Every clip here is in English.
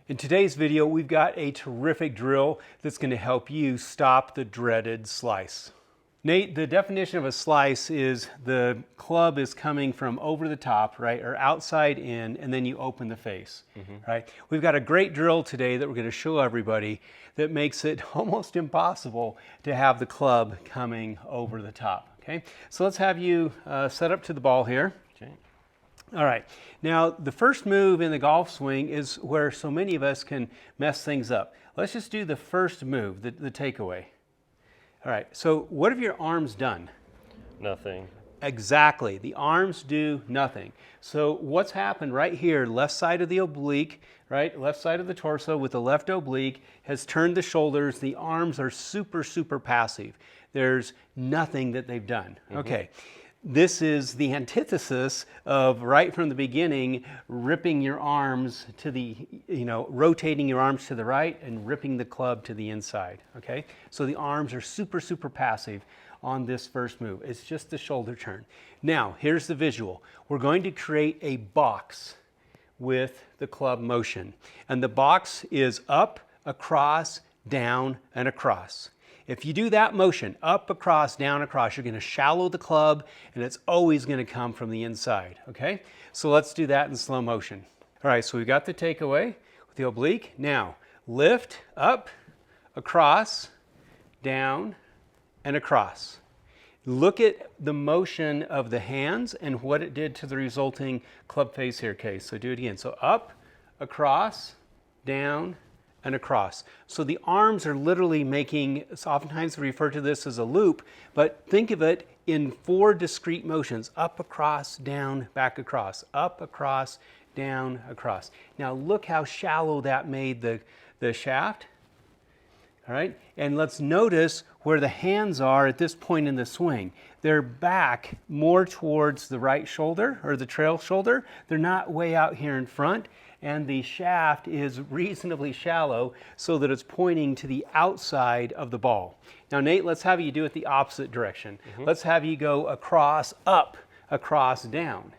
In today's video, we've got a terrific drill that's going to help you stop the dreaded slice. Nate, the definition of a slice is the club is coming from over the top, right, or outside in, and then you open the face, right? We've got a great drill today that we're going to show everybody that makes it almost impossible to have the club coming over the top, okay? So let's have you set up to the ball here. Okay. All right, now the first move in the golf swing is where so many of us can mess things up. Let's just do the first move, the takeaway. All right, so what have your arms done? Nothing. Exactly, the arms do nothing. So what's happened right here, left side of the oblique, right, left side of the torso with the left oblique has turned the shoulders. The arms are super passive. There's nothing that they've done. Okay. This is the antithesis of right from the beginning, ripping your arms to the, rotating your arms to the right and ripping the club to the inside, okay? So the arms are super passive on this first move. It's just the shoulder turn. Now, here's the visual. We're going to create a box with the club motion. And the box is up, across, down, and across. If you do that motion, up, across, down, across, you're going to shallow the club, and it's always going to come from the inside, okay? So let's do that in slow motion. All right, so we've got the takeaway with the oblique. Now, lift, up, across, down, and across. Look at the motion of the hands and what it did to the resulting club face here, okay? So do it again. So up, across, down, and across. So the arms are literally making, so oftentimes we refer to this as a loop, but think of it in 4 discrete motions: up, across, down, back, across, up, across, down, across. Now look how shallow that made the shaft. All right, and let's notice where the hands are at this point in the swing. They're back more towards the right shoulder or the trail shoulder. They're not way out here in front. And the shaft is reasonably shallow so that it's pointing to the outside of the ball. Now, Nate, let's have you do it the opposite direction. Let's have you go across, up, across, down.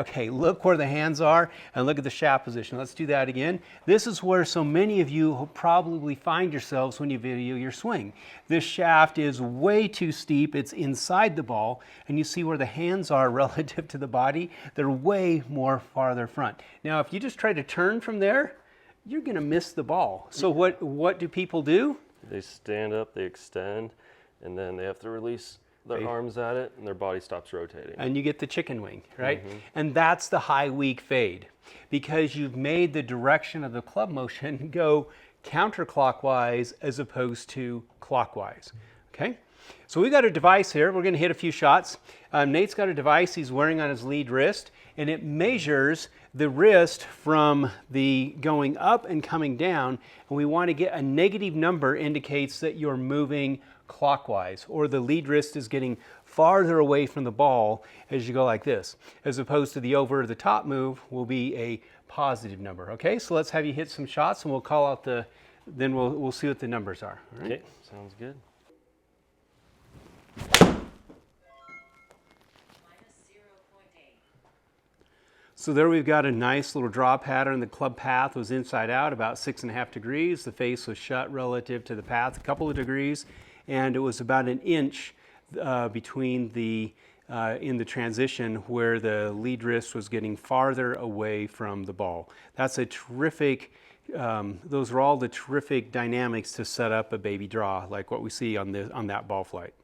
Okay, look where the hands are and look at the shaft position. Let's do that again. This is where so many of you probably find yourselves when you video your swing. This shaft is way too steep. It's inside the ball, and you see where the hands are relative to the body. They're way more farther front. Now, if you just try to turn from there, you're going to miss the ball. So what do people do? They stand up, they extend, and then they have to release their arms at it, and their body stops rotating. And you get the chicken wing, right? And that's the high weak fade, because you've made the direction of the club motion go counterclockwise as opposed to clockwise, okay? So we've got a device here. We're going to hit a few shots. Nate's got a device he's wearing on his lead wrist, and it measures the wrist from the going up and coming down, and we want to get a negative number indicates that you're moving clockwise, or the lead wrist is getting farther away from the ball as you go like this, as opposed to the over the top move will be a positive number. Okay, so let's have you hit some shots and we'll call out then we'll see what the numbers are. All right? Okay, sounds good. So there we've got a nice little draw pattern. The club path was inside out about 6.5 degrees. The face was shut relative to the path a couple of degrees, and it was about an inch between in the transition where the lead wrist was getting farther away from the ball. That's a terrific, those are all the terrific dynamics to set up a baby draw like what we see on that ball flight.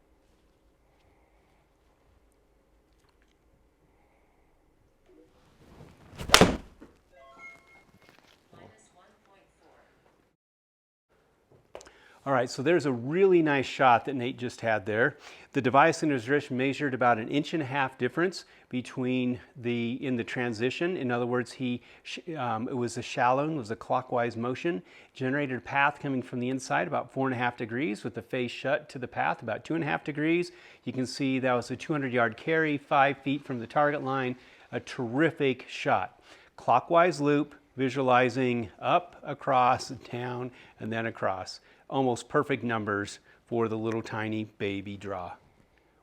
All right, so there's a really nice shot that Nate just had there. The device in his wrist measured about 1.5 inch difference between in the transition. In other words, it was a shallow, it was a clockwise motion, generated a path coming from the inside about 4.5 degrees with the face shut to the path about 2.5 degrees. You can see that was a 200-yard carry, 5 feet from the target line, a terrific shot. Clockwise loop, visualizing up, across, down, and then across. Almost perfect numbers for the little tiny baby draw.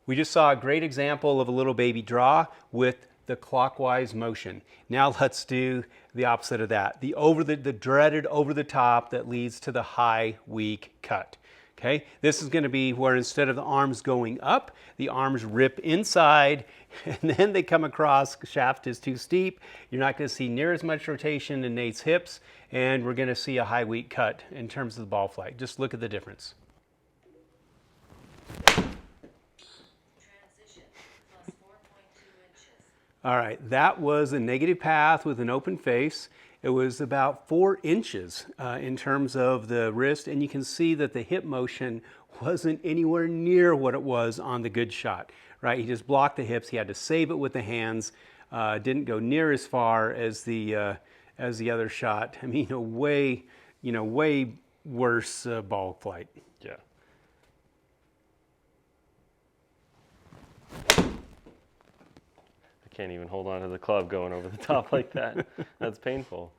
We just saw a great example of a little baby draw with the clockwise motion. Now let's do the opposite of that. The dreaded over the top that leads to the high, weak cut. Okay, this is going to be where instead of the arms going up, the arms rip inside and then they come across. Shaft is too steep. You're not going to see near as much rotation in Nate's hips, and we're going to see a high, weak cut in terms of the ball flight. Just look at the difference. All right, that was a negative path with an open face. It was about 4 inches in terms of the wrist, and you can see that the hip motion wasn't anywhere near what it was on the good shot, right? He just blocked the hips. He had to save it with the hands. Didn't go near as far as the other shot. I mean, way worse ball flight. Yeah. Can't even hold on to the club going over the top like that. That's painful.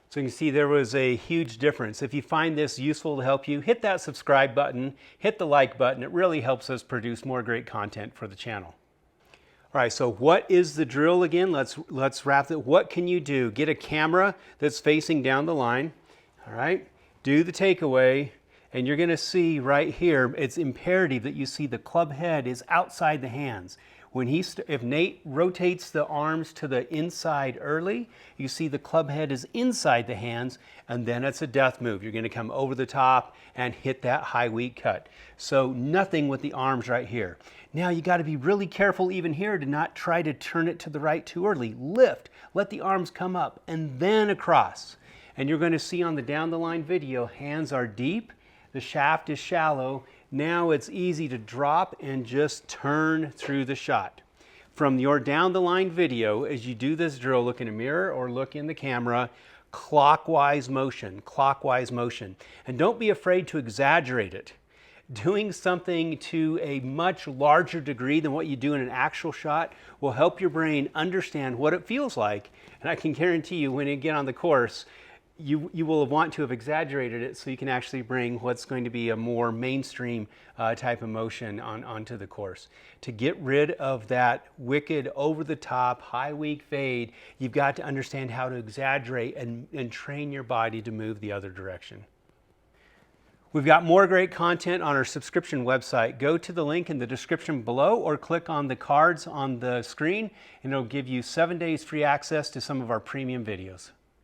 So you can see there was a huge difference. If you find this useful to help you, hit that subscribe button, hit the like button. It really helps us produce more great content for the channel. All right, so what is the drill again? Let's wrap it. What can you do? Get a camera that's facing down the line. All right, do the takeaway. And you're going to see right here, it's imperative that you see the club head is outside the hands. If Nate rotates the arms to the inside early, you see the club head is inside the hands, and then it's a death move. You're going to come over the top and hit that high, weak cut. So nothing with the arms right here. Now you got to be really careful even here to not try to turn it to the right too early. Lift, let the arms come up, and then across. And you're going to see on the down the line video, hands are deep. The shaft is shallow. Now it's easy to drop and just turn through the shot. From your down the line video, as you do this drill, look in a mirror or look in the camera, clockwise motion, clockwise motion. And don't be afraid to exaggerate it. Doing something to a much larger degree than what you do in an actual shot will help your brain understand what it feels like. And I can guarantee you when you get on the course, you will want to have exaggerated it so you can actually bring what's going to be a more mainstream type of motion onto the course. To get rid of that wicked, over-the-top, high, weak fade, you've got to understand how to exaggerate and train your body to move the other direction. We've got more great content on our subscription website. Go to the link in the description below or click on the cards on the screen, and it'll give you 7 days free access to some of our premium videos.